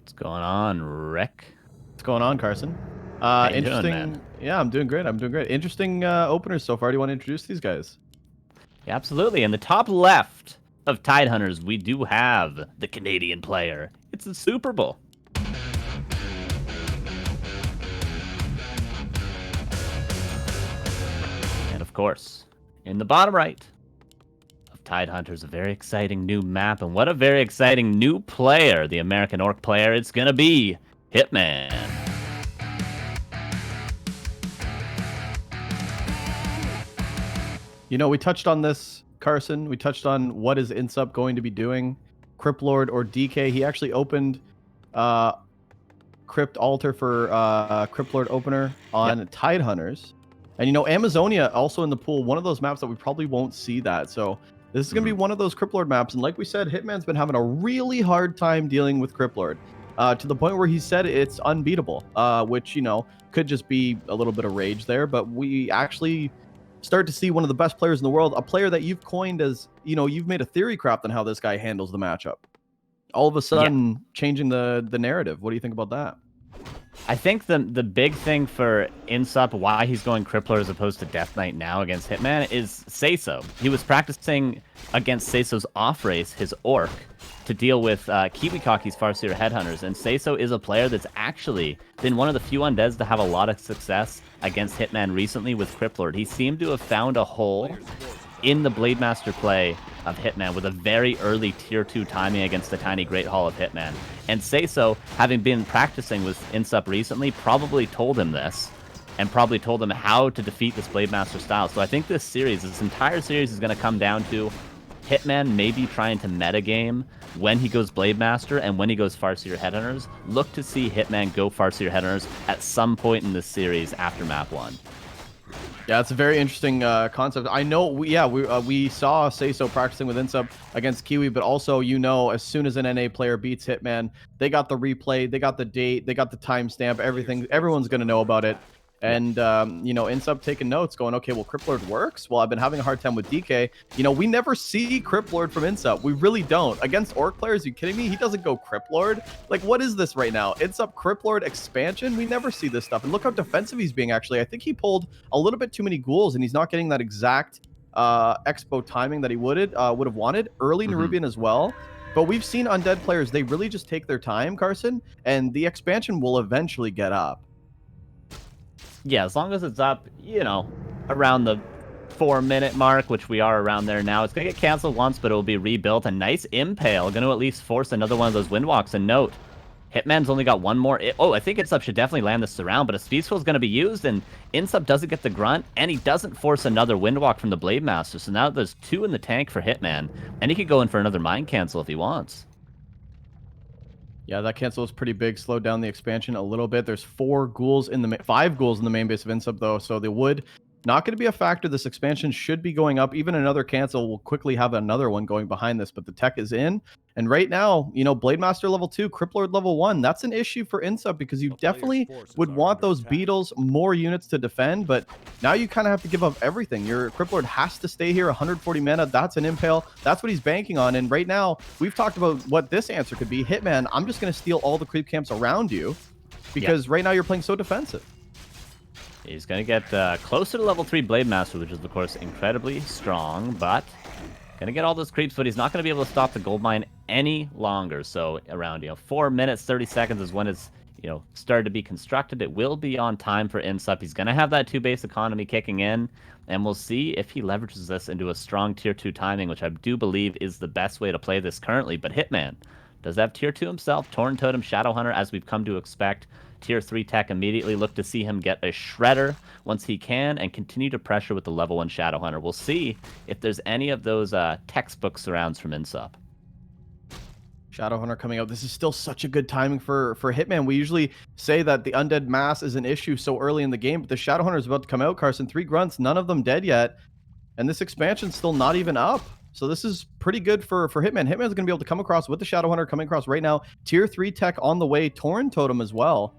What's going on, Rick? What's going on, Carson? How you Interesting. doing, man? Yeah, I'm doing great. I'm doing great. Interesting openers so far. Do you want to introduce these guys? Yeah, absolutely. In the top left of Tidehunters, we do have the Canadian player. It's the Super Bowl. And of course, in the bottom right of Tidehunters, a very exciting new map, and what a very exciting new player, the American Orc player. It's gonna be Hitman. You know, we touched on this, Carson. We touched on what is INSUP going to be doing. Cryptlord or DK. He actually opened Crypt Altar for Cryptlord opener on Tidehunters. And you know, Amazonia also in the pool, one of those maps that we probably won't see that. So this is going to be one of those Cryptlord maps. And like we said, Hitman's been having a really hard time dealing with Cryptlord. To the point where he said it's unbeatable, which, you know, could just be a little bit of rage there. But we actually start to see one of the best players in the world, a player that you've coined as, you know, you've made a theory craft on how this guy handles the matchup. All of a sudden, changing the narrative. What do you think about that? I think the big thing for INSUP, why he's going Crippler as opposed to Death Knight now against Hitman, is Seiso. He was practicing against Seiso's off race, his Orc, to deal with Kiwikaki's Farseer Headhunters. And Seiso is a player that's actually been one of the few undeads to have a lot of success against Hitman recently with Cryptlord. He seemed to have found a hole in the Blademaster play of Hitman with a very early tier 2 timing against the tiny Great Hall of Hitman. And Seiso, having been practicing with INSUP recently, probably told him this, and probably told him how to defeat this Blademaster style. So I think this entire series is going to come down to Hitman maybe trying to metagame when he goes Blademaster and when he goes Farseer Headhunters. Look to see Hitman go Farseer Headhunters at some point in this series after map 1. Yeah, it's a very interesting concept. I know, we saw Seiso practicing with INSUP against Kiwi, but also, you know, as soon as an NA player beats Hitman, they got the replay, they got the date, they got the timestamp, everything. Everyone's going to know about it. And, you know, INSUP taking notes going, okay, well, Cryptlord works? Well, I've been having a hard time with DK. You know, we never see Cryptlord from INSUP. We really don't. Against Orc players, are you kidding me? He doesn't go Cryptlord. Like, what is this right now? INSUP Cryptlord expansion? We never see this stuff. And look how defensive he's being, actually. I think he pulled a little bit too many ghouls, and he's not getting that exact expo timing that he would have wanted. Early Nerubian as well. But we've seen undead players, they really just take their time, Carson, and the expansion will eventually get up. Yeah, as long as it's up, you know, around the 4-minute mark, which we are around there now. It's going to get canceled once, but it will be rebuilt. A nice Impale, going to at least force another one of those Windwalks. And note, Hitman's only got one more. I think INSUP should definitely land the Surround, but a Speed Scroll is going to be used, and INSUP doesn't get the Grunt, and he doesn't force another Windwalk from the Blademaster. So now there's 2 in the tank for Hitman, and he could go in for another Mind Cancel if he wants. Yeah, that cancel is pretty big. Slowed down the expansion a little bit. There's 5 ghouls in the main base of INSUP, though, so they would not going to be a factor. This expansion should be going up. Even another cancel will quickly have another one going behind this, but the tech is in. And right now, you know, Blademaster level 2, Cryptlord level 1, that's an issue for INSUP because you definitely would want those Beetles, more units to defend, but now you kind of have to give up everything. Your Cryptlord has to stay here, 140 mana, that's an Impale, that's what he's banking on. And right now, we've talked about what this answer could be. Hitman, I'm just going to steal all the creep camps around you because right now you're playing so defensive. He's going to get closer to level 3 Blademaster, which is, of course, incredibly strong, but going to get all those creeps, but he's not going to be able to stop the gold mine any longer. So around, 4 minutes, 30 seconds is when it's, started to be constructed. It will be on time for INSUP. He's going to have that 2-base economy kicking in, and we'll see if he leverages this into a strong tier 2 timing, which I do believe is the best way to play this currently. But Hitman does have tier 2 himself, Torn Totem, Shadowhunter, as we've come to expect. Tier 3 tech, immediately look to see him get a Shredder once he can and continue to pressure with the level 1 Shadowhunter. We'll see if there's any of those textbook surrounds from INSUP. Shadowhunter coming out. This is still such a good timing for Hitman. We usually say that the undead mass is an issue so early in the game, but the Shadowhunter is about to come out, Carson. 3 grunts, none of them dead yet, and this expansion's still not even up. So this is pretty good for Hitman. Hitman's going to be able to come across with the Shadowhunter coming across right now. Tier 3 tech on the way. Torn Totem as well.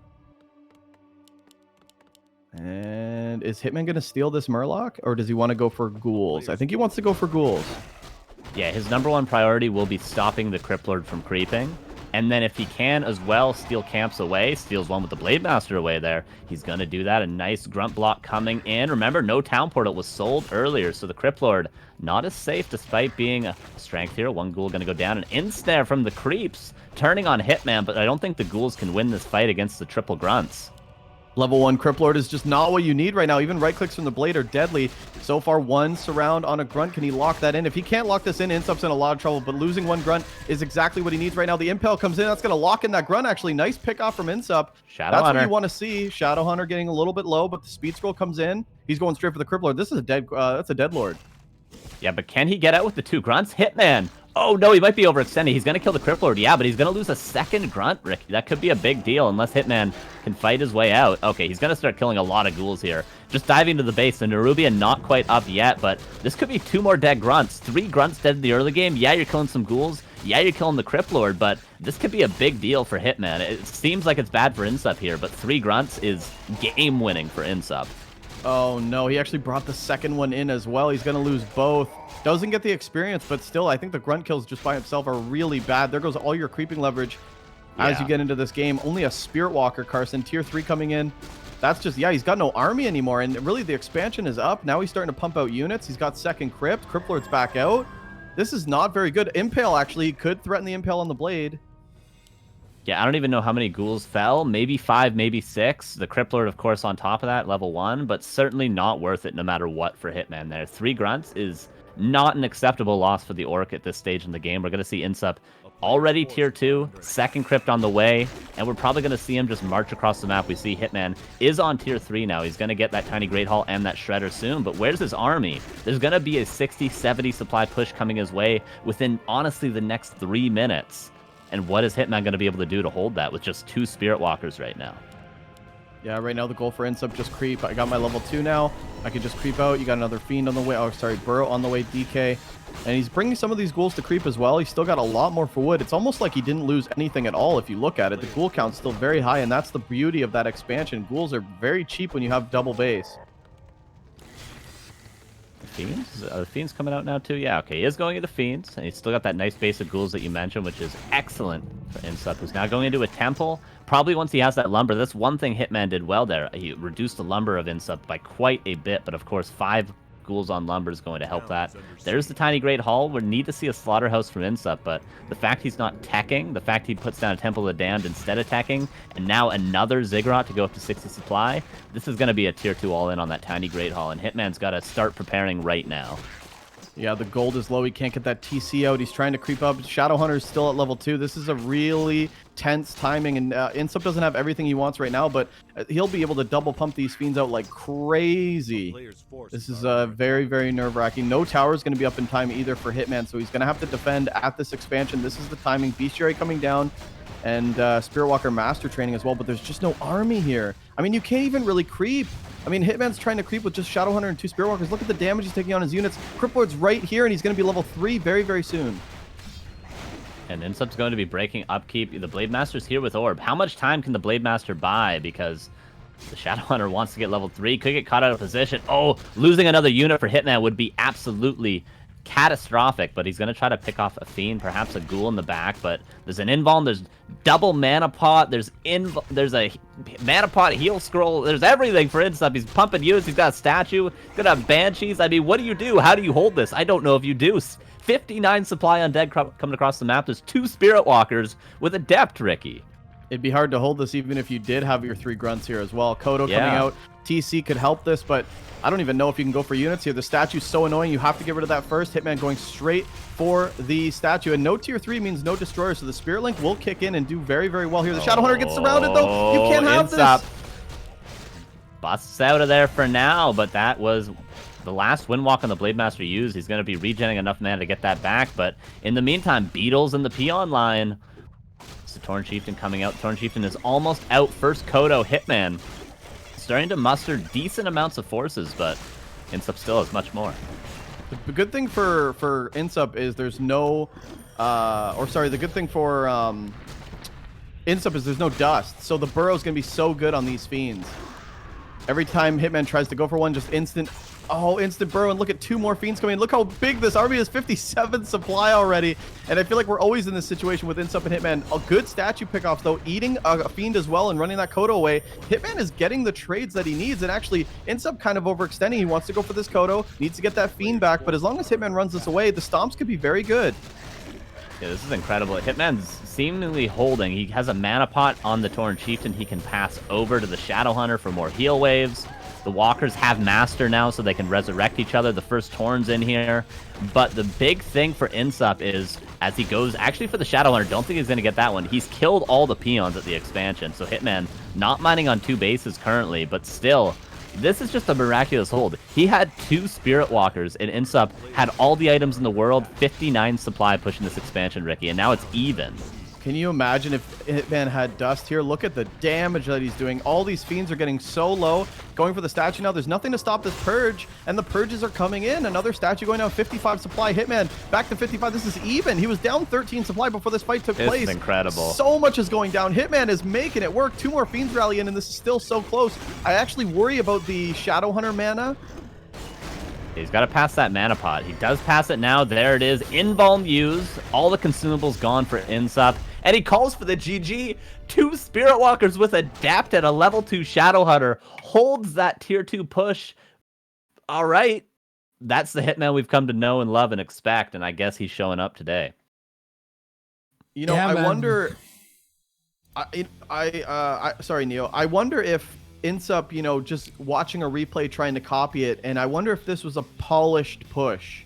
And is Hitman going to steal this Murloc, or does he want to go for ghouls? I think he wants to go for ghouls. Yeah, his #1 priority will be stopping the Cryptlord from creeping. And then if he can as well steal camps away, steals one with the Blade Master away there, he's going to do that. A nice grunt block coming in. Remember, no town portal was sold earlier, so the Crypt Lord not as safe despite being a strength hero. One ghoul going to go down. An in-snare from the creeps, turning on Hitman, but I don't think the ghouls can win this fight against the triple grunts. Level 1 Crypt Lord is just not what you need right now. Even right clicks from the blade are deadly. So far, one surround on a grunt. Can he lock that in? If he can't lock this in, iNSUPE's in a lot of trouble, but losing one grunt is exactly what he needs right now. The impale comes in. That's going to lock in that grunt, actually. Nice pick off from iNSUPE. That's what you want to see. Shadowhunter getting a little bit low, but the speed scroll comes in. He's going straight for the Crypt Lord. This is a dead, that's a dead lord. Yeah, but can he get out with the 2 grunts? Hitman! Oh no, he might be overextending. He's going to kill the Crypt Lord, yeah, but he's going to lose a second grunt, Ricky. That could be a big deal unless Hitman can fight his way out. Okay, he's going to start killing a lot of ghouls here. Just diving to the base. The Nerubian not quite up yet, but this could be 2 more dead grunts. 3 grunts dead in the early game. Yeah, you're killing some ghouls. Yeah, you're killing the Crypt Lord, but this could be a big deal for Hitman. It seems like it's bad for iNSUPE here, but 3 grunts is game-winning for iNSUPE. Oh no, he actually brought the second one in as well. He's going to lose both. Doesn't get the experience, but still, I think the grunt kills just by himself are really bad. There goes all your creeping leverage as you get into this game. Only a Spirit Walker, Carson. Tier 3 coming in. That's just, yeah, he's got no army anymore, and really the expansion is up. Now he's starting to pump out units. He's got second Crypt. Crypt Lord's back out. This is not very good. Impale, actually, could threaten the Impale on the blade. Yeah, I don't even know how many ghouls fell. Maybe 5, maybe 6. The Crypt Lord, of course, on top of that, level 1, but certainly not worth it no matter what for Hitman there. 3 grunts is not an acceptable loss for the Orc at this stage in the game. We're going to see iNSUPE already tier 2, second Crypt on the way, and we're probably going to see him just march across the map. We see Hitman is on tier 3 now. He's going to get that Tiny Great Hall and that Shredder soon, but where's his army? There's going to be a 60-70 supply push coming his way within, honestly, the next 3 minutes. And what is Hitman going to be able to do to hold that with just 2 Spirit Walkers right now? Yeah, right now the goal for iNSUPE just creep. I got my level 2 now. I can just creep out. You got another Fiend on the way. Oh, sorry, Burrow on the way, DK. And he's bringing some of these ghouls to creep as well. He's still got a lot more for wood. It's almost like he didn't lose anything at all if you look at it. The ghoul count's still very high, and that's the beauty of that expansion. Ghouls are very cheap when you have double base. Fiends? Are the Fiends coming out now too? Yeah, okay. He is going into Fiends, and he's still got that nice base of ghouls that you mentioned, which is excellent for iNSUPE, who's now going into a temple. Probably once he has that lumber. That's one thing Hitman did well there. He reduced the lumber of iNSUPE by quite a bit, but of course 5 ghouls on lumber is going to help that. There's the Tiny Great Hall. We need to see a Slaughterhouse from iNSUPE, but the fact he's not teching, the fact he puts down a Temple of the Damned instead of teching, and now another Ziggurat to go up to 60 supply, this is going to be a tier 2 all-in on that Tiny Great Hall, and Hitman's got to start preparing right now. Yeah, the gold is low. He can't get that TC out. He's trying to creep up. Shadowhunter is still at level 2. This is a really tense timing, and iNSUPE doesn't have everything he wants right now, but he'll be able to double pump these Fiends out like crazy. This is very, very nerve-wracking. No tower is going to be up in time either for Hitman, so he's going to have to defend at this expansion. This is the timing. Bestiary coming down, and Spirit Walker Master training as well, but there's just no army here. I mean, you can't even really creep. I mean, Hitman's trying to creep with just Shadowhunter and 2 Spirit Walkers. Look at the damage he's taking on his units. Crypt Lord's right here, and he's going to be level 3 very, very soon. And iNSUPE's going to be breaking upkeep. The Blade Master's here with Orb. How much time can the Blade Master buy? Because the Shadowhunter wants to get level 3. Could get caught out of position. Oh, losing another unit for Hitman would be absolutely catastrophic, but he's going to try to pick off a Fiend, perhaps a Ghoul in the back, but there's an invuln, there's double mana pot, there's a mana pot heal scroll, there's everything for iNSUPE. He's pumping units, he's got a statue, he's gonna have Banshees. I mean, what do you do? How do you hold this? I don't know if you do. 59 supply undead coming across the map. There's 2 Spirit Walkers with Adept, Ricky. It'd be hard to hold this even if you did have your 3 grunts here as well. Kodo coming out. TC could help this, but I don't even know if you can go for units here. The statue's so annoying. You have to get rid of that first. Hitman going straight for the statue. And no tier 3 means no destroyer, so the Spirit Link will kick in and do very, very well here. The Shadowhunter gets surrounded, though. You can't have this. Busts out of there for now, but that was the last Windwalk on the Blade Master used. He's going to be regenerating enough mana to get that back, but in the meantime, Beetles in the Peon line. It's the Torn Chieftain coming out. Torn Chieftain is almost out. First Kodo, Hitman starting to muster decent amounts of forces, but iNSUPE still has much more. The good thing for iNSUPE is there's no, the good thing for iNSUPE is there's no dust. So the Burrow's going to be so good on these Fiends. Every time Hitman tries to go for one, just instant Oh, instant burrow, and look at 2 more fiends coming in. Look how big this army is, 57 supply already. And I feel like we're always in this situation with iNSUP and Hitman. A good statue pickoffs, though, eating a fiend as well and running that Kodo away. Hitman is getting the trades that he needs, and actually, iNSUP kind of overextending. He wants to go for this Kodo, needs to get that fiend back, but as long as Hitman runs this away, the stomps could be very good. Yeah, this is incredible. Hitman's seemingly holding. He has a mana pot on the Tauren Chieftain he can pass over to the Shadow Hunter for more heal waves. The Walkers have Master now, so they can resurrect each other. The first Tauren's in here. But the big thing for iNSUP is, as he goes, actually for the Shadow Hunter, don't think he's going to get that one. He's killed all the peons at the expansion. So Hitman not mining on 2 bases currently, but still, this is just a miraculous hold. He had 2 Spirit Walkers, and iNSUP had all the items in the world, 59 supply pushing this expansion, Ricky, and now it's even. Can you imagine if Hitman had Dust here? Look at the damage that he's doing. All these fiends are getting so low. Going for the statue now. There's nothing to stop this purge, and the purges are coming in. Another statue going down, 55 supply. Hitman back to 55. This is even. He was down 13 supply before this fight took place. This is incredible. So much is going down. Hitman is making it work. 2 more fiends rally in, and this is still so close. I actually worry about the Shadow Hunter mana. He's got to pass that mana pot. He does pass it now. There it is. Invuln used. All the consumables gone for iNSUP. And he calls for the GG. 2 Spirit Walkers with Adapt at a level 2 Shadow Hunter. Holds that tier 2 push. All right. That's the Hitman we've come to know and love and expect. And I guess he's showing up today. You know, Yeah, I man. wonder... sorry, Neo. I wonder if iNSUP, you know, just watching a replay trying to copy it, and I wonder if this was a polished push.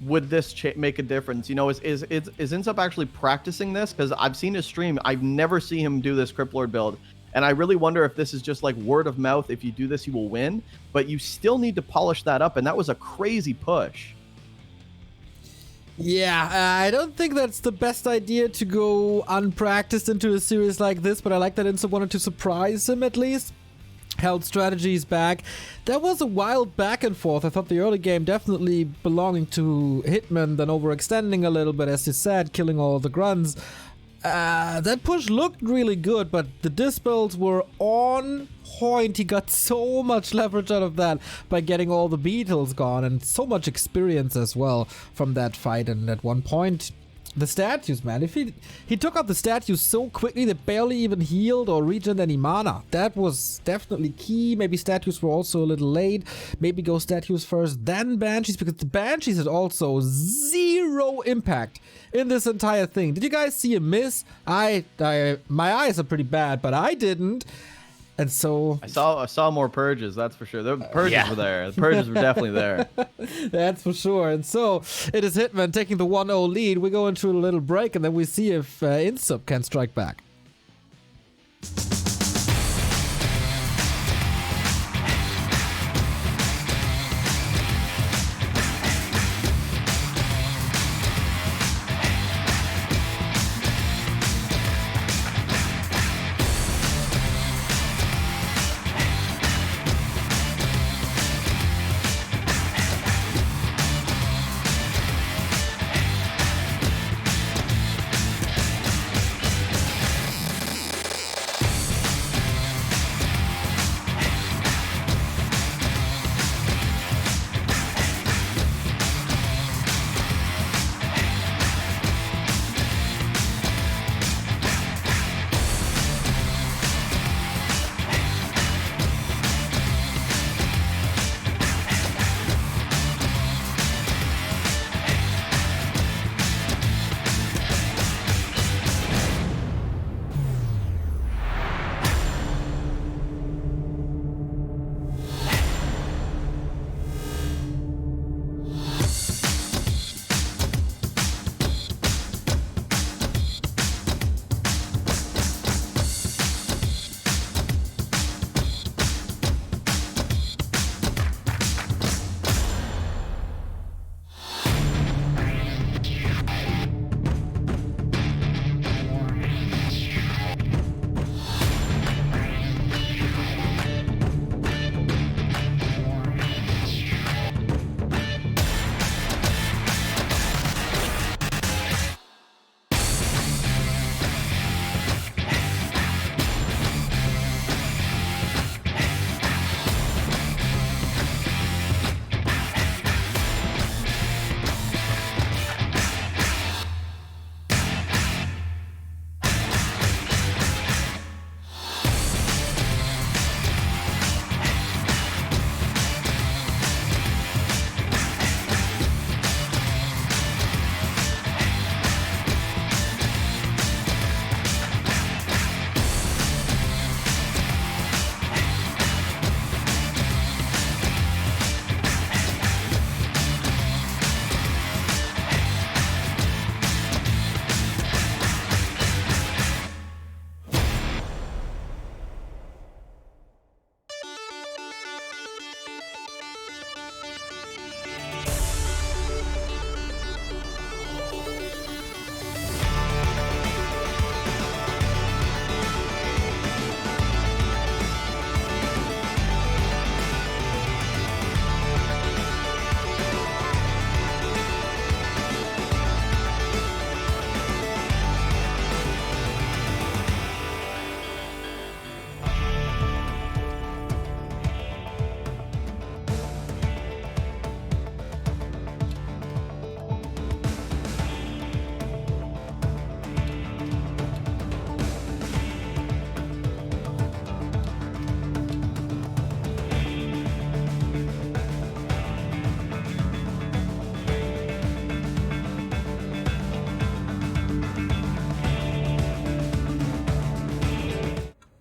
Would this make a difference? You know, is iNSUP actually practicing this? Because I've seen his stream. I've never seen him do this Crypt Lord build. And I really wonder if this is just like word of mouth. If you do this, you will win. But you still need to polish that up. And that was a crazy push. Yeah, I don't think that's the best idea to go unpracticed into a series like this, but I like that iNSUP wanted to surprise him at least. Held strategies back. That was a wild back and forth. I thought the early game definitely belonging to Hitman, then overextending a little bit, as you said, killing all the grunts. That push looked really good, but the dispels were on point. He got so much leverage out of that by getting all the beetles gone, and so much experience as well from that fight. And at one point, the statues, man, if he took out the statues so quickly they barely even healed or regenerated any mana. That was definitely key. Maybe statues were also a little late. Maybe go statues first, then banshees, because the banshees had also 0 impact in this entire thing. Did you guys see a miss? My eyes are pretty bad, but I didn't. And so I saw more purges, that's for sure. The purges were there. The purges were definitely there. That's for sure. And so it is Hitman taking the 1-0 lead. We go into a little break, and then we see if iNSUP can strike back.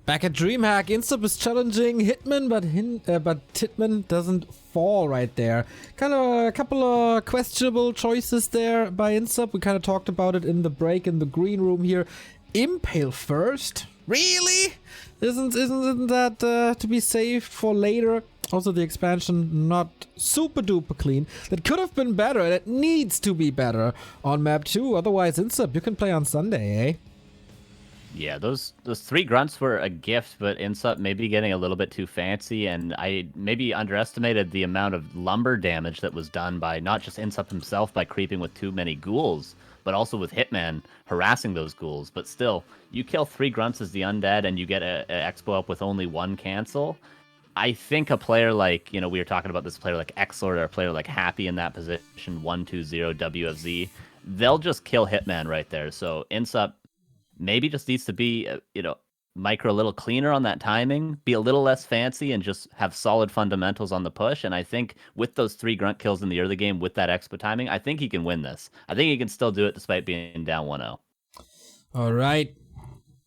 Back at DreamHack, INSUP is challenging Hitman, but Hitman doesn't fall right there. Kind of a couple of questionable choices there by INSUP. We kind of talked about it in the break in the green room here. Impale first? Really? Isn't that to be saved for later? Also, the expansion not super duper clean. That could have been better, and it needs to be better on map 2. Otherwise, INSUP, you can play on Sunday, eh? Yeah, those 3 grunts were a gift, but INSUP maybe getting a little bit too fancy, and I maybe underestimated the amount of lumber damage that was done by not just INSUP himself by creeping with too many ghouls, but also with Hitman harassing those ghouls. But still, you kill 3 grunts as the undead, and you get a expo up with only 1 cancel. I think a player like, we were talking about this player like Xlord or a player like Happy in that position, 1-2-0 WFZ, they'll just kill Hitman right there. So INSUP maybe just needs to be, micro a little cleaner on that timing, be a little less fancy, and just have solid fundamentals on the push. And I think with those 3 grunt kills in the early game with that expo timing, I think he can win this. I think he can still do it despite being down 1-0. All right.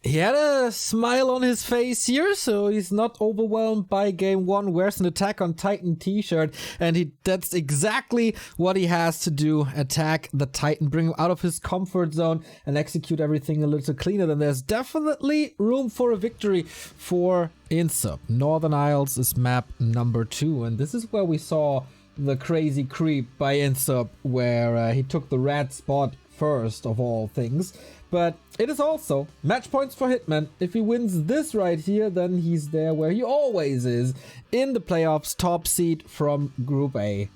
He had a smile on his face here, so he's not overwhelmed by game 1. Wears an Attack on Titan t-shirt, and that's exactly what he has to do. Attack the Titan, bring him out of his comfort zone, and execute everything a little cleaner. Then there's definitely room for a victory for INSUP. Northern Isles is map number 2, and this is where we saw the crazy creep by INSUP, where he took the red spot first of all things. But it is also match points for Hitman. If he wins this right here, then he's there where he always is, in the playoffs, top seed from Group A.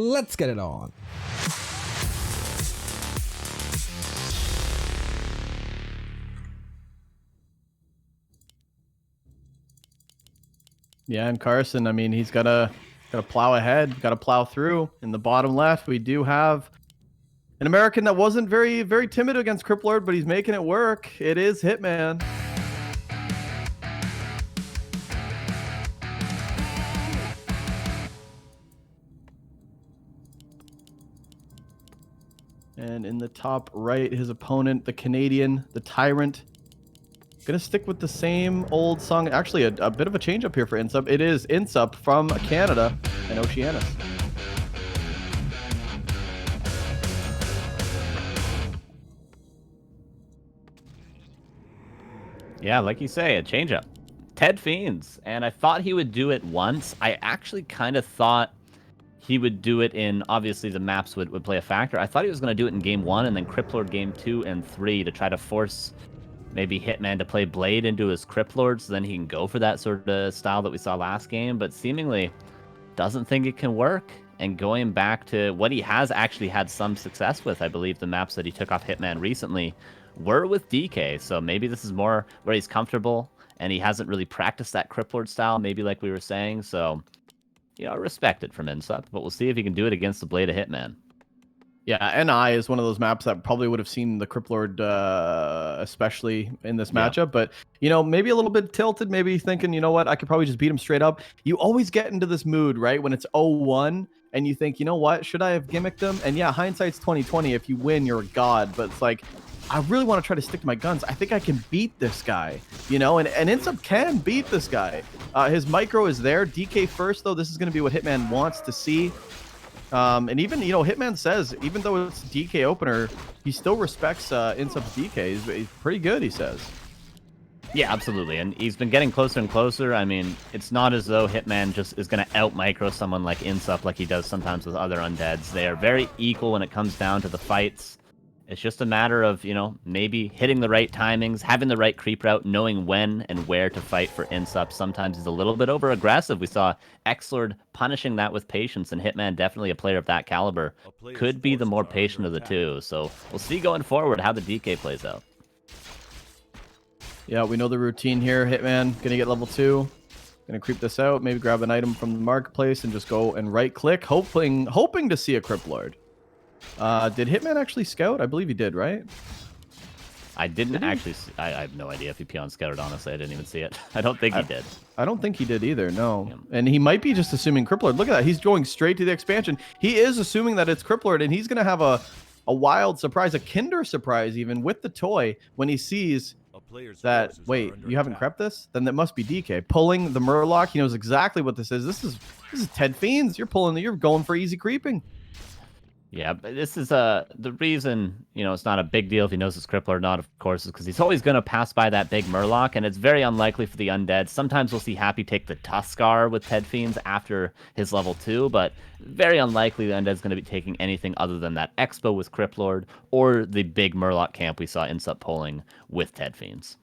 Let's get it on. Yeah, and Carson, I mean, he's gotta plow ahead, gotta plow through. In the bottom left, we do have an American that wasn't very, very timid against Criplord, but he's making it work. It is Hitman. And in the top right, his opponent, the Canadian, the Tyrant. Gonna stick with the same old song. Actually, a bit of a change up here for INSUP. It is INSUP from Canada and Oceanus. Yeah, like you say, a change-up. Ted Fiends, and I thought he would do it once. I actually kind of thought he would do it in, obviously the maps would play a factor. I thought he was going to do it in game 1 and then Criplord game 2 and 3 to try to force maybe Hitman to play Blade into his Criplord so then he can go for that sort of style that we saw last game, but seemingly doesn't think it can work. And going back to what he has actually had some success with, I believe the maps that he took off Hitman recently were with DK, so maybe this is more where he's comfortable and he hasn't really practiced that Criplord style, maybe like we were saying. So, respect it from INSUP, but we'll see if he can do it against the Blade of Hitman. Yeah, NI is one of those maps that probably would have seen the Criplord, especially in this matchup. But, maybe a little bit tilted, maybe thinking, you know what, I could probably just beat him straight up. You always get into this mood, right, when it's 0-1, and you think, you know what, should I have gimmicked him? And yeah, hindsight's 20/20. If you win, you're a god. But it's like, I really want to try to stick to my guns. I think I can beat this guy, and INSUP can beat this guy. His micro is there. DK first, though. This is going to be what Hitman wants to see. And even, Hitman says, even though it's DK opener, he still respects INSUP's DK. He's pretty good, he says. Yeah, absolutely. And he's been getting closer and closer. I mean, it's not as though Hitman just is going to out-micro someone like INSUP like he does sometimes with other undeads. They are very equal when it comes down to the fights. It's just a matter of, maybe hitting the right timings, having the right creep route, knowing when and where to fight for INSUP. Sometimes he's a little bit over-aggressive. We saw Xlord punishing that with patience, and Hitman, definitely a player of that caliber, could be the more patient of the two. So we'll see going forward how the DK plays out. Yeah, we know the routine here. Hitman, going to get level 2. Going to creep this out, maybe grab an item from the marketplace and just go and right-click, hoping to see a Criplord. Did Hitman actually scout? I believe he did, right? I didn't actually see, I have no idea if he peon scouted, honestly. I didn't even see it. I don't think he did. I don't think he did either, no. Yeah. And he might be just assuming Criplord. Look at that. He's going straight to the expansion. He is assuming that it's Criplord, and he's going to have a wild surprise, a Kinder surprise even, with the toy when he sees that, wait, you haven't crept this? Then that must be DK. Pulling the Murloc, he knows exactly what this is. This is Ted Fiends. You're going for easy creeping. Yeah, but this is the reason, it's not a big deal if he knows it's cripple or not, of course, is because he's always going to pass by that big Murloc, and it's very unlikely for the undead. Sometimes we'll see Happy take the Tuskar with Ted Fiends after his level 2, but very unlikely the undead's going to be taking anything other than that Expo with Criplord or the big Murloc camp we saw INSUP pulling with Ted Fiends.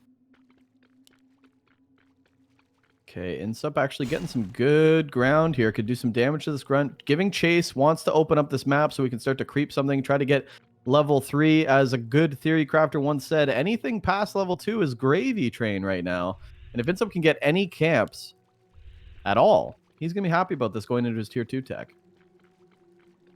Okay, INSUP actually getting some good ground here. Could do some damage to this grunt. Giving chase, wants to open up this map so we can start to creep something. Try to get level 3. As a good theory crafter once said, anything past level 2 is gravy train right now. And if INSUP can get any camps at all, he's going to be happy about this going into his tier 2 tech.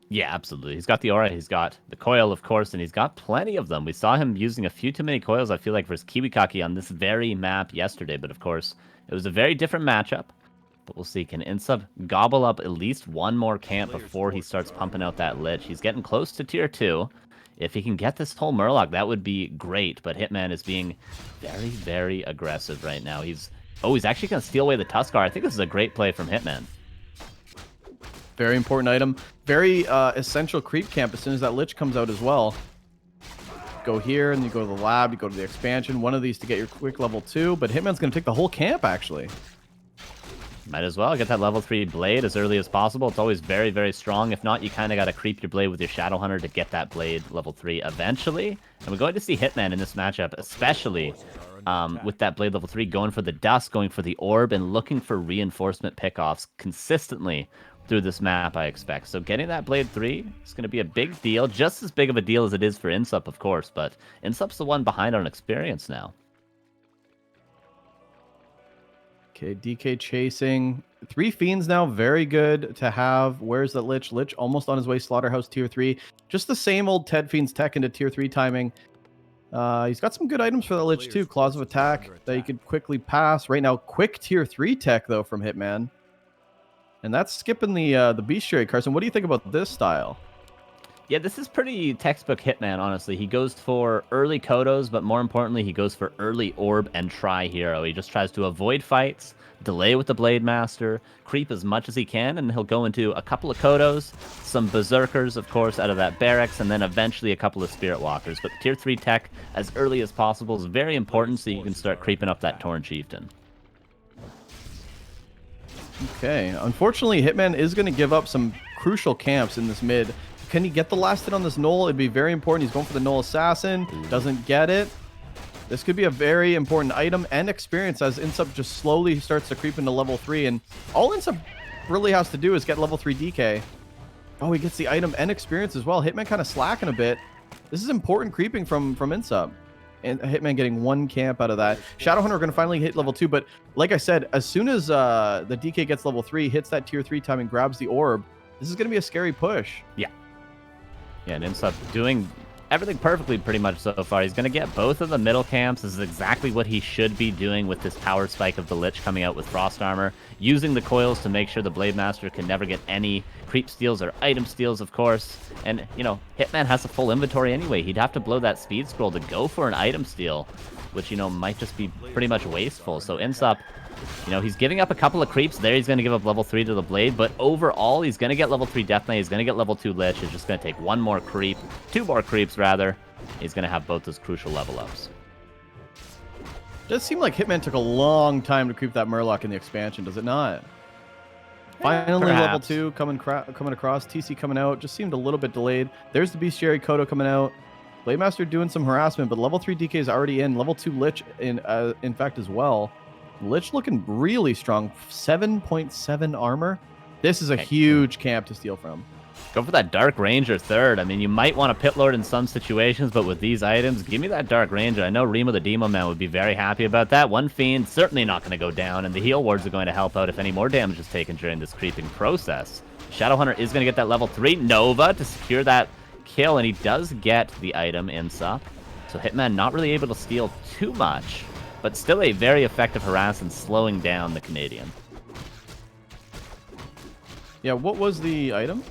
Yeah, absolutely. He's got the aura, he's got the coil, of course, and he's got plenty of them. We saw him using a few too many coils, I feel like, versus Kiwikaki on this very map yesterday, but of course, it was a very different matchup. But we'll see. Can INSUP gobble up at least one more camp before he starts pumping out that Lich? He's getting close to tier 2. If he can get this whole Murloc, that would be great, but Hitman is being very, very aggressive right now. He's actually going to steal away the Tuskar. I think this is a great play from Hitman. Very important item. Very essential creep camp as soon as that Lich comes out as well. Go here, and you go to the lab, you go to the expansion. One of these to get your quick level 2, but Hitman's going to take the whole camp, actually. Might as well get that level 3 blade as early as possible. It's always very, very strong. If not, you kind of got to creep your blade with your Shadowhunter to get that blade level 3 eventually. And we're going to see Hitman in this matchup, especially with that blade level 3, going for the dust, going for the orb, and looking for reinforcement pickoffs consistently through this map, I expect. So getting that blade 3 is going to be a big deal, just as big of a deal as it is for INSUP, of course, but INSUP's the one behind on experience now. Okay, DK chasing. 3 Fiends now, very good to have. Where's the Lich? Lich almost on his way, Slaughterhouse tier 3. Just the same old Ted Fiends tech into tier 3 timing. He's got some good items for the Lich too. Claws of Attack that you could quickly pass. Right now, quick tier 3 tech though from Hitman. And that's skipping the bestiary. Carson, what do you think about this style? Yeah, this is pretty textbook Hitman, honestly. He goes for early Kodos, but more importantly, he goes for early Orb and Tri-Hero. He just tries to avoid fights, delay with the Blade Master, creep as much as he can, and he'll go into a couple of Kodos, some Berserkers, of course, out of that Barracks, and then eventually a couple of Spirit Walkers. But tier 3 tech, as early as possible, is very important so you can start creeping up that Tauren Chieftain. Okay, unfortunately, Hitman is going to give up some crucial camps in this mid. Can he get the last hit on this Null? It'd be very important. He's going for the Null Assassin. Doesn't get it. This could be a very important item and experience as INSUP just slowly starts to creep into level 3. And all INSUP really has to do is get level 3 DK. Oh, he gets the item and experience as well. Hitman kind of slacking a bit. This is important creeping from INSUP. And Hitman getting 1 camp out of that. Shadowhunter going to finally hit level 2, but like I said, as soon as the DK gets level 3, hits that tier 3 time and grabs the orb, this is going to be a scary push. Yeah, and INSUP doing everything perfectly pretty much so far. He's going to get both of the middle camps. This is exactly what he should be doing with this power spike of the Lich coming out with Frost Armor, using the coils to make sure the Blade Master can never get any creep steals or item steals, of course. And, Hitman has a full inventory anyway. He'd have to blow that speed scroll to go for an item steal, which, might just be pretty much wasteful. So INSUP, he's giving up a couple of creeps there. He's going to give up level 3 to the Blade, but overall, he's going to get level 3 Death Knight. He's going to get level 2 Lich. It's just going to take 1 more creep, 2 more creeps, rather. He's going to have both those crucial level ups. Does seem like Hitman took a long time to creep that Murloc in the expansion, does it not? Finally, level 2 coming across. TC coming out. Just seemed a little bit delayed. There's the Bestiary Kodo coming out. Blade Master doing some harassment, but level 3 DK is already in. Level 2 Lich in fact as well. Lich looking really strong. 7.7 armor. This is a huge camp to steal from. Go for that Dark Ranger third. I mean, you might want a Pit Lord in some situations, but with these items, give me that Dark Ranger. I know Remo the Demo Man would be very happy about that. 1 Fiend, certainly not going to go down, and the heal wards are going to help out if any more damage is taken during this creeping process. Shadowhunter is going to get that level 3 Nova to secure that kill, and he does get the item INSUP. So Hitman not really able to steal too much, but still a very effective harass and slowing down the Canadian. Yeah, what was the item?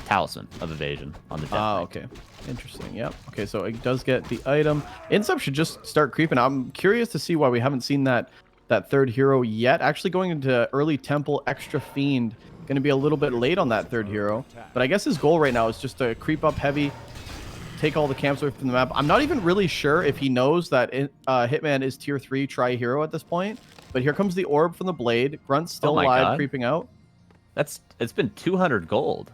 talisman of evasion on the Death Ah, Knight. okay. Interesting. Yep. Okay, so it does get the item. INSUP should just start creeping. I'm curious to see why we haven't seen that third hero yet. Actually going into early temple, extra fiend. Going to be a little bit late on that third hero. But I guess his goal right now is just to creep up heavy, take all the camps away from the map. I'm not even really sure if he knows that Hitman is tier 3 tri-hero at this point. But here comes the orb from the blade. Grunt's still Oh my alive, God. creeping out. It's been 200 gold.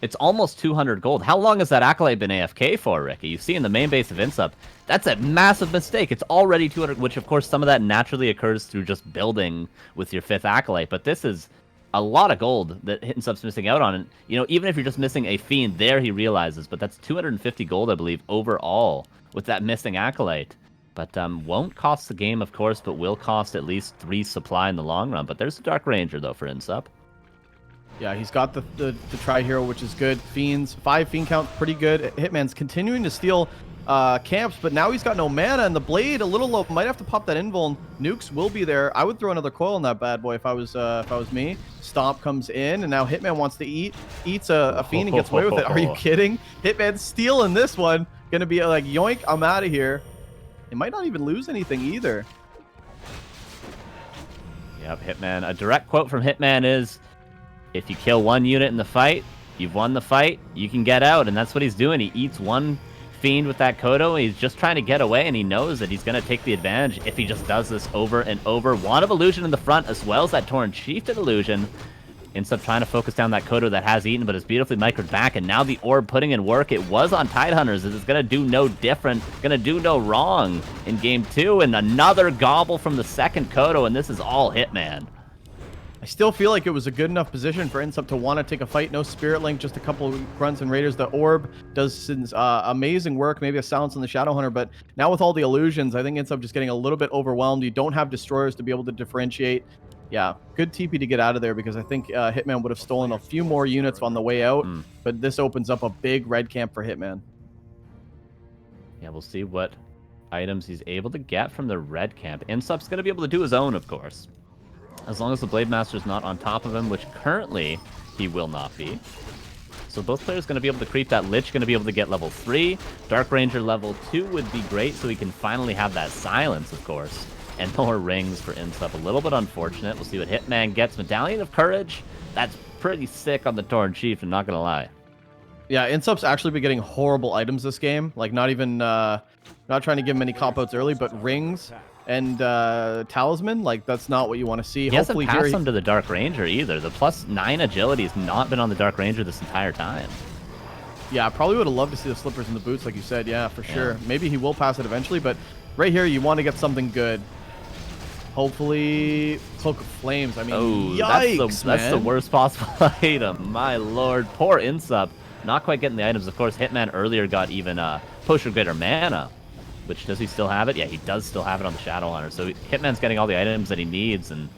It's almost 200 gold. How long has that Acolyte been AFK for, Ricky? You see in the main base of INSUP, that's a massive mistake. It's already 200, which of course some of that naturally occurs through just building with your 5th Acolyte, but this is a lot of gold that INSUP's missing out on. And, you know, even if you're just missing a Fiend, there he realizes, but that's 250 gold, I believe, overall with that missing Acolyte. But won't cost the game, of course, but will cost at least 3 supply in the long run. But there's a Dark Ranger, though, for INSUP. Yeah, he's got the tri-hero, which is good. Fiends, 5 fiend count, pretty good. Hitman's continuing to steal camps, but now he's got no mana, and the blade a little low. Might have to pop that invuln. Nukes will be there. I would throw another coil on that bad boy if I was me. Stomp comes in, and now Hitman wants to eats a fiend and gets away with it. Are you kidding? Hitman's stealing this one. Gonna be like, yoink, I'm out of here. It might not even lose anything either. Yep, Hitman. A direct quote from Hitman is, if you kill 1 unit in the fight, you've won the fight, you can get out. And that's what he's doing. He eats 1 Fiend with that Kodo. He's just trying to get away, and he knows that he's going to take the advantage if he just does this over and over. Wand of Illusion in the front, as well as that Torn Chieftain Illusion. Instead of trying to focus down that Kodo that has eaten, but is beautifully microed back. And now the orb putting in work. It was on Tidehunters. It's going to do no different. Going to do no wrong in game 2. And another gobble from the second Kodo, and this is all Hitman. I still feel like it was a good enough position for INSUP to want to take a fight. No Spirit Link, just a couple of grunts and raiders. The orb does amazing work. Maybe a silence on the Shadow Hunter, but now with all the illusions, I think INSUP just getting a little bit overwhelmed. You don't have destroyers to be able to differentiate. Yeah, good TP to get out of there, because I think Hitman would have stolen a few more units on the way out, but this opens up a big red camp for Hitman. Yeah, we'll see what items he's able to get from the red camp. INSUP's going to be able to do his own, of course. As long as the Blade Master's not on top of him, which currently he will not be. So both players going to be able to creep. That Lich going to be able to get level 3. Dark Ranger level 2 would be great, so he can finally have that silence, of course. And more rings for INSUP. A little bit unfortunate. We'll see what Hitman gets. Medallion of Courage. That's pretty sick on the Torn Chief, I'm not going to lie. Yeah, INSUP's actually been getting horrible items this game. Like, not even, not trying to give him any cop-outs early, but rings and talisman, like, that's not what you want to see. He Hopefully hasn't passed him to the Dark Ranger either. The +9 agility has not been on the Dark Ranger this entire time. Yeah, I probably would have loved to see the slippers and the boots, like you said. Yeah, for sure. Maybe he will pass it eventually, but right here, you want to get something good. Hopefully, Cloak of Flames. I mean, yikes, that's the worst possible item. My lord. Poor INSUP. Not quite getting the items. Of course, Hitman earlier got even Potion of Greater Mana. Which, does he still have it? Yeah, he does still have it on the Shadow Hunter. So Hitman's getting all the items that he needs. And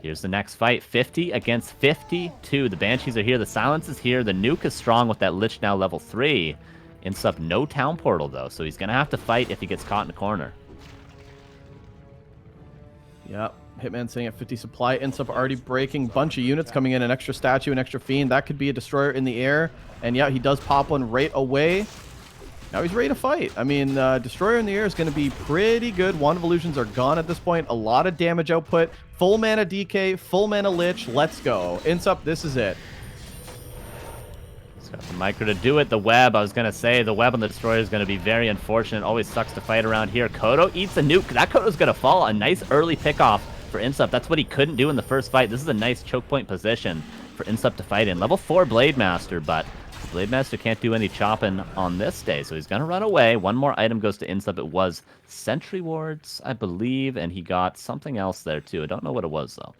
here's the next fight. 50 against 52. The Banshees are here. The Silence is here. The Nuke is strong with that Lich now level 3. INSUP, no Town Portal, though. So he's going to have to fight if he gets caught in a corner. Yep. Hitman sitting at 50 supply. INSUP already breaking. Bunch of units coming in. An extra statue, an extra fiend. That could be a destroyer in the air. And yeah, he does pop one right away. Now he's ready to fight. I mean, destroyer in the air is going to be pretty good. Wand of Illusions are gone at this point. A lot of damage output. Full mana DK. Full mana Lich. Let's go. INSUP, this is it. He's got the micro to do it. The web, I was going to say, the web on the destroyer is going to be very unfortunate. Always sucks to fight around here. Kodo eats a nuke. That Kodo's going to fall. A nice early pickoff for INSUP. That's what he couldn't do in the first fight. This is a nice choke point position for INSUP to fight in. Level 4 Blade Master, but the Blade Master can't do any chopping on this day, so he's going to run away. One more item goes to INSUP. It was Sentry Wards, I believe, and he got something else there too. I don't know what it was, though.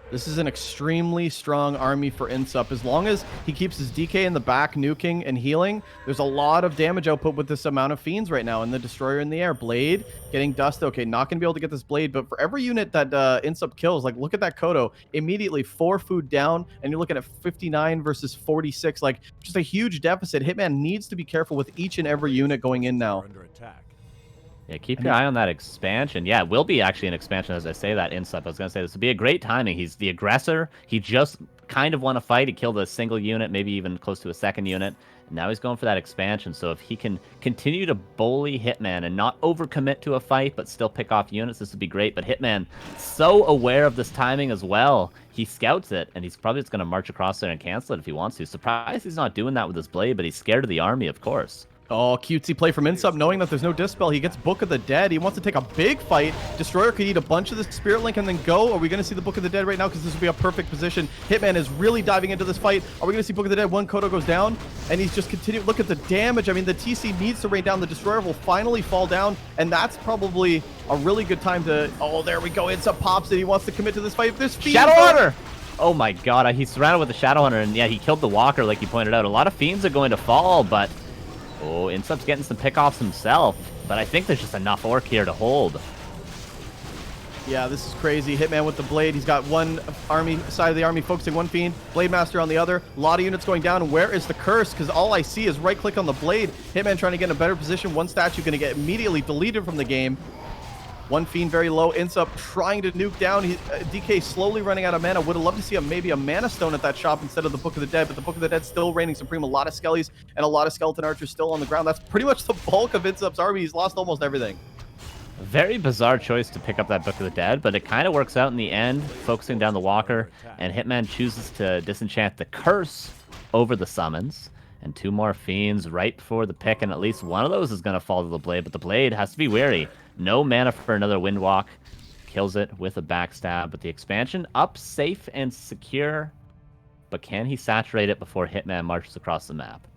This is an extremely strong army for INSUP. As long as he keeps his DK in the back, nuking and healing, there's a lot of damage output with this amount of fiends right now. And the destroyer in the air, blade getting dust. Okay, not gonna be able to get this blade, but for every unit that INSUP kills, like look at that Kodo, immediately 4 food down, and you're looking at 59 versus 46. Like just a huge deficit. Hitman needs to be careful with each and every unit going in now. Yeah, keep your eye on that expansion. Yeah, it will be actually an expansion as I say that INSUP. I was going to say this would be a great timing. He's the aggressor. He just kind of won a fight. He killed a single unit, maybe even close to a second unit. And now he's going for that expansion. So if he can continue to bully Hitman and not overcommit to a fight, but still pick off units, this would be great. But Hitman, so aware of this timing as well. He scouts it, and he's probably just going to march across there and cancel it if he wants to. Surprised he's not doing that with his blade, but he's scared of the army, of course. Oh, cutesy play from iNSUP, knowing that there's no Dispel. He gets Book of the Dead. He wants to take a big fight. Destroyer could eat a bunch of the Spirit Link and then go. Are we going to see the Book of the Dead right now? Because this would be a perfect position. Hitman is really diving into this fight. Are we going to see Book of the Dead? One Kodo goes down, and he's just continuing. Look at the damage. I mean, the TC needs to rain down. The Destroyer will finally fall down, and that's probably a really good time to... Oh, there we go. iNSUP pops it. He wants to commit to this fight. There's Shadow Hunter! Oh my god, he's surrounded with the Shadow Hunter, and yeah, he killed the Walker like you pointed out. A lot of Fiends are going to fall, but... Oh, iNSUP's getting some pickoffs himself, but I think there's just enough Orc here to hold. Yeah, this is crazy. Hitman with the blade. He's got one army side of the army focusing one Fiend. Blade Master on the other. A lot of units going down. And where is the curse? Because all I see is right-click on the blade. Hitman trying to get in a better position. One statue going to get immediately deleted from the game. One Fiend very low. iNSUP trying to nuke down. DK slowly running out of mana. Would have loved to see maybe a Mana Stone at that shop instead of the Book of the Dead, but the Book of the Dead still reigning supreme. A lot of Skellies and a lot of Skeleton Archers still on the ground. That's pretty much the bulk of iNSUP's army. He's lost almost everything. Very bizarre choice to pick up that Book of the Dead, but it kind of works out in the end, focusing down the Walker, and Hitman chooses to disenchant the Curse over the summons. And two more Fiends right before the pick, and at least one of those is going to fall to the Blade, but the Blade has to be wary. No mana for another Windwalk. Kills it with a backstab, but the expansion up safe and secure. But can he saturate it before Hitman marches across the map?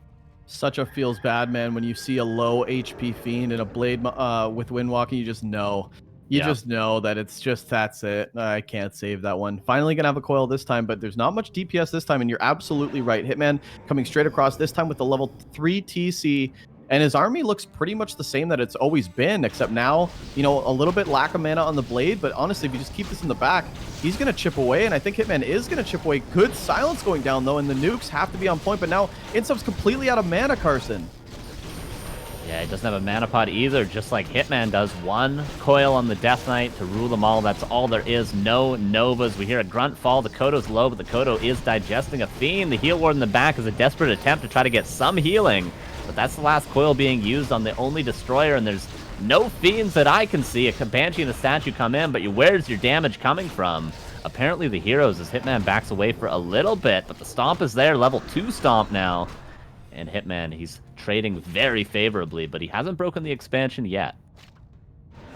Such a feels bad, man, when you see a low HP Fiend and a Blade with Windwalk, and you just know. You just know that it's just, that's it. I can't save that one. Finally going to have a coil this time, but there's not much DPS this time, and you're absolutely right. Hitman coming straight across this time with the level 3 TC, and his army looks pretty much the same that it's always been, except now, you know, a little bit lack of mana on the Blade, but honestly, if you just keep this in the back, he's going to chip away, and I think Hitman is going to chip away. Good silence going down, though, and the nukes have to be on point, but now iNSUP's completely out of mana, Carson. Yeah, he doesn't have a mana pod either, just like Hitman does. One coil on the Death Knight to rule them all. That's all there is. No Novas. We hear a grunt fall. The Kodo's low, but the Kodo is digesting a Fiend. The Heal Ward in the back is a desperate attempt to try to get some healing. But that's the last coil being used on the only Destroyer, and there's no Fiends that I can see. A Banshee and a Statue come in, but where's your damage coming from? Apparently the Heroes, as Hitman backs away for a little bit, but the Stomp is there. Level 2 Stomp now. And Hitman, he's trading very favorably, but he hasn't broken the expansion yet.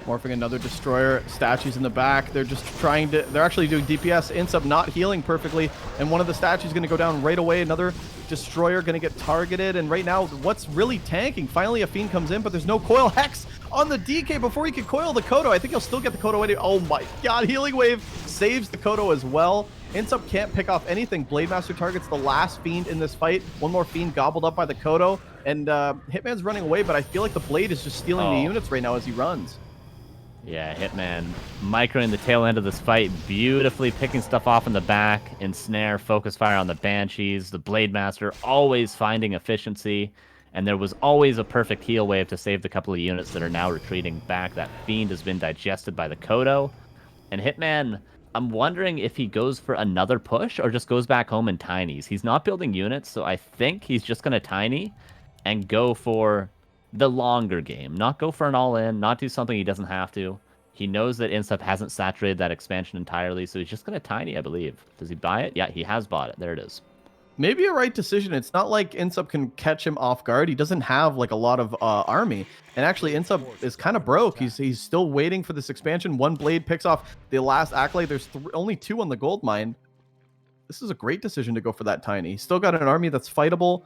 Morphing another Destroyer, statues in the back. They're just trying to, they're actually doing DPS. iNSUP not healing perfectly, and one of the statues going to go down right away. Another Destroyer going to get targeted, and right now, what's really tanking? Finally, a Fiend comes in, but there's no coil. Hex on the DK before he can coil the Kodo. I think he'll still get the Kodo anyway. Oh my god, Healing Wave saves the Kodo as well. iNSUP can't pick off anything. Blade Master targets the last Fiend in this fight. One more Fiend gobbled up by the Kodo, and Hitman's running away, but I feel like the Blade is just stealing the units right now as he runs. Yeah, Hitman microing the tail end of this fight, beautifully picking stuff off in the back, ensnare, focus fire on the Banshees, the Blade Master always finding efficiency, and there was always a perfect heal wave to save the couple of units that are now retreating back. That Fiend has been digested by the Kodo, and Hitman, I'm wondering if he goes for another push or just goes back home in tinies. He's not building units, so I think he's just going to tiny and go for the longer game. Not go for an all-in, not do something he doesn't have to. He knows that iNSUP hasn't saturated that expansion entirely, so he's just going to tiny, I believe. Does he buy it? Yeah, he has bought it. There it is. Maybe a right decision. It's not like iNSUP can catch him off guard. He doesn't have like a lot of army. And actually, iNSUP is kind of broke. He's still waiting for this expansion. One Blade picks off the last Accolade. There's only 2 on the gold mine. This is a great decision to go for that tiny. He's still got an army that's fightable.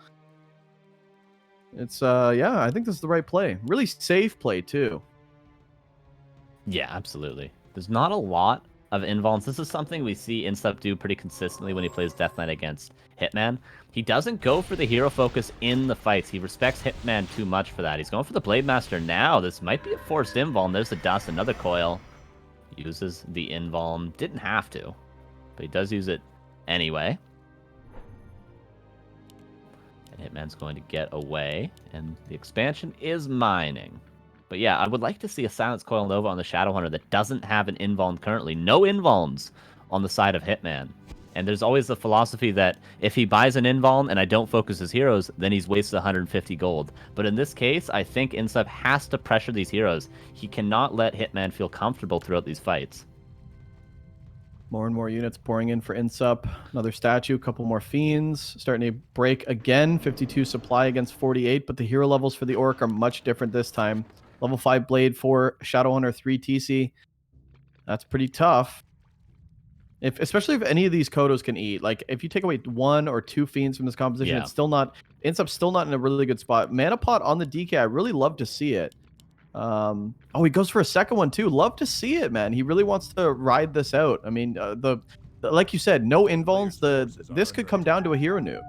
It's, yeah, I think this is the right play. Really safe play, too. Yeah, absolutely. There's not a lot of invulns. This is something we see iNSUP do pretty consistently when he plays Death Knight against Hitman. He doesn't go for the hero focus in the fights. He respects Hitman too much for that. He's going for the Blade Master now. This might be a forced invuln. There's the dust, another coil. Uses the invuln. Didn't have to, but he does use it anyway. And Hitman's going to get away, and the expansion is mining. But yeah, I would like to see a Silence Coil Nova on the Shadowhunter that doesn't have an invuln currently. No invulns on the side of Hitman. And there's always the philosophy that if he buys an invuln and I don't focus his heroes, then he's wasted 150 gold. But in this case, I think iNSUP has to pressure these heroes. He cannot let Hitman feel comfortable throughout these fights. More and more units pouring in for iNSUP. Another statue, a couple more fiends. Starting to break again. 52 supply against 48, but the hero levels for the Orc are much different this time. Level 5 Blade, 4 Shadowhunter, 3 TC. That's pretty tough. Especially if any of these Kodos can eat. Like, if you take away 1 or 2 fiends from this composition, it's still not... iNSUP's still not in a really good spot. Mana Pot on the DK, I really love to see it. Oh, he goes for a second one too. Love to see it, man. He really wants to ride this out. I mean, like you said, no invulns. This could come down to a hero nuke.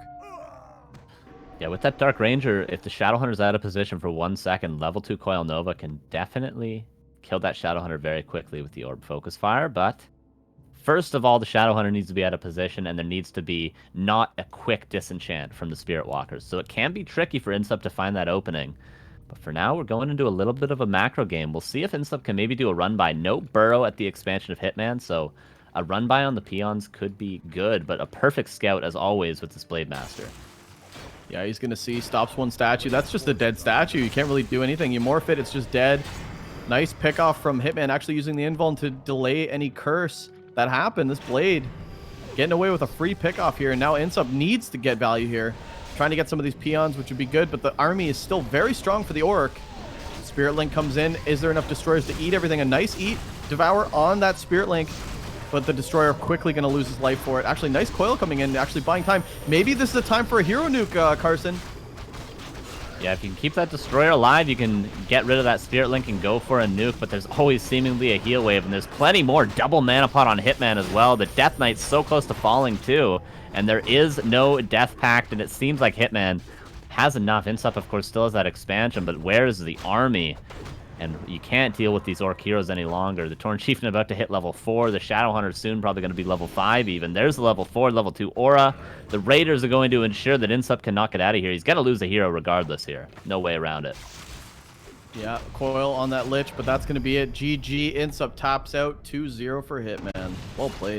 Yeah, with that Dark Ranger, if the Shadowhunter's out of position for 1 second, level 2 Coil Nova can definitely kill that Shadowhunter very quickly with the Orb Focus Fire. But first of all, the Shadowhunter needs to be out of position, and there needs to be not a quick disenchant from the Spirit Walkers. So it can be tricky for iNSUP to find that opening. But for now, we're going into a little bit of a macro game. We'll see if iNSUP can maybe do a run-by. No burrow at the expansion of Hitman, so a run-by on the peons could be good, but a perfect scout, as always, with this Blade Master. Yeah, he's going to see, stops one statue. That's just a dead statue. You can't really do anything. You morph it, it's just dead. Nice pickoff from Hitman, actually using the invuln to delay any curse that happened. This Blade getting away with a free pickoff here, and now iNSUP needs to get value here. Trying to get some of these peons, which would be good, but the army is still very strong for the Orc. Spirit Link comes in. Is there enough destroyers to eat everything? A nice devour on that Spirit Link, but the destroyer quickly going to lose his life for it. Actually, nice coil coming in, actually buying time. Maybe this is the time for a hero nuke, Carson. Yeah, if you can keep that destroyer alive, you can get rid of that Spirit Link and go for a nuke, but there's always seemingly a heal wave, and there's plenty more double mana pot on Hitman as well. The Death Knight's so close to falling too, and there is no Death Pact, and it seems like Hitman has enough. iNSUP, of course, still has that expansion, but where is the army? And you can't deal with these Orc heroes any longer. The Torn Chieftain about to hit level 4. The Shadowhunter soon probably going to be level 5 even. There's the level 4, level 2 Aura. The Raiders are going to ensure that iNSUP can knock it out of here. He's got to lose a hero regardless here. No way around it. Yeah, coil on that Lich, but that's going to be it. GG, iNSUP taps out 2-0 for Hitman. Well played.